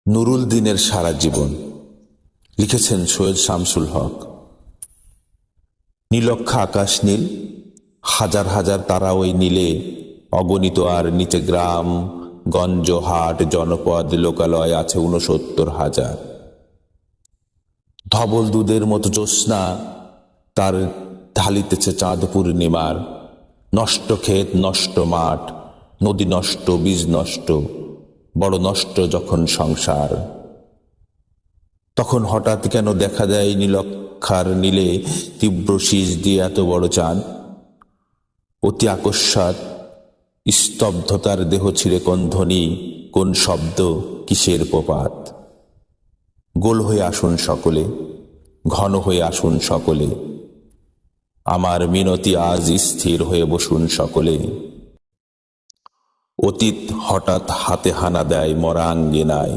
নুরুল দিনের সারা জীবন লিখেছেন সৈয়দ শামসুল হক। নীলক্ষা আকাশ নীল, হাজার হাজার তারা ওই নীলে, অগণিত আর নিচে গ্রাম গঞ্জ হাট জনপদ লোকালয় আছে ৬৯,০০০। ধবল দুধের মতো জ্যোৎস্না তার ঢালিতেছে চাঁদ পূর্ণিমার। নষ্ট ক্ষেত, নষ্ট মাঠ, নদী নষ্ট, বীজ নষ্ট, বড় নষ্ট যখন সংসার। তখন হঠাৎ কেন দেখা যায় নীলক্ষার নীলে তীব্র শীষ দিয়ে এত বড় চাঁদ। অতি আকস্মাৎ স্তব্ধতার দেহ ছিঁড়ে কোন ধ্বনি, কোন শব্দ, কিসের প্রপাত। গোল হয়ে আসুন সকলে, ঘন হয়ে আসুন সকলে, আমার মিনতি আজ স্থির হয়ে বসুন সকলে। অতীত হঠাৎ হাতে হানা দেয় মরা আঙ্গিনায়।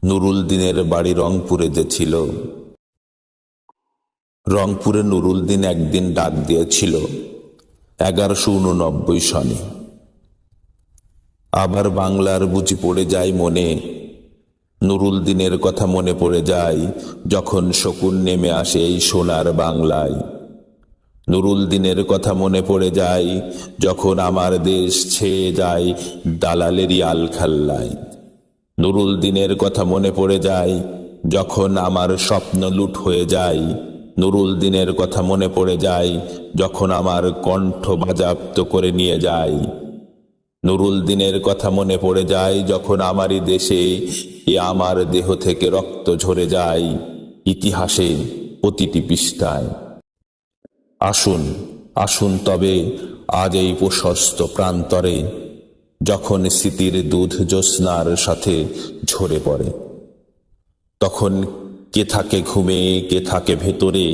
নুরুল দিনের বাড়ি রংপুরে যে ছিল, রংপুরে নুরুল দিন একদিন ডাক দিয়েছিল ১১৮৯ সনে। আবার বাংলার বুঝি পড়ে যায় মনে, নুরুল দিনের কথা মনে পড়ে যায় যখন শকুন নেমে আসে এই সোনার বাংলায়। নুরুল দিনের কথা মনে পড়ে যায় যখন আমার দেশ ছেয়ে যায় দালালেরই আলখাল্লায়। নুরুল দিনের কথা মনে পড়ে যায় যখন আমার স্বপ্ন লুট হয়ে যায়। নুরুল দিনের কথা মনে পড়ে যায় যখন আমার কণ্ঠ বাজেয়াপ্ত করে নিয়ে যায়। নুরুল দিনের কথা মনে পড়ে যায় যখন আমারই দেশে আমার দেহ থেকে রক্ত ঝরে যায় ইতিহাসে প্রতিটি পৃষ্ঠায়। আসুন আসুন তবে আজ এই প্রশস্ত প্রান্তরে, যখন স্মৃতির দুধ জ্যোৎস্নার সাথে ঝরে পড়ে। তখন কে থাকে ঘুমে, কে থাকে ভেতরে,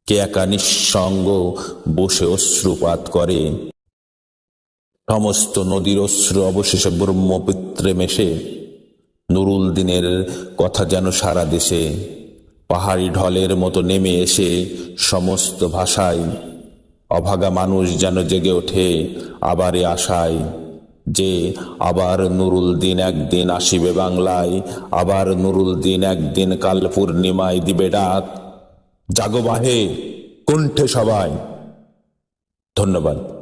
কে একা নিঃসঙ্গ বসে অশ্রুপাত করে। সমস্ত নদীর অশ্রু অবশেষে ব্রহ্মপুত্রে মেশে। নুরুল দিনের কথা যেন সারা দেশে পাহাড়ি ঢলের মতো নেমে এসে সমস্ত ভাষায়। অভাগা মানুষ যেন জেগে ওঠে আবার এ আশায় যে আবার নুরুল দিন একদিন আসিবে বাংলায়। আবার নুরুল দিন একদিন কাল পূর্ণিমায় দিবে ডাক। জাগো বাহে কণ্ঠে সবাই। ধন্যবাদ।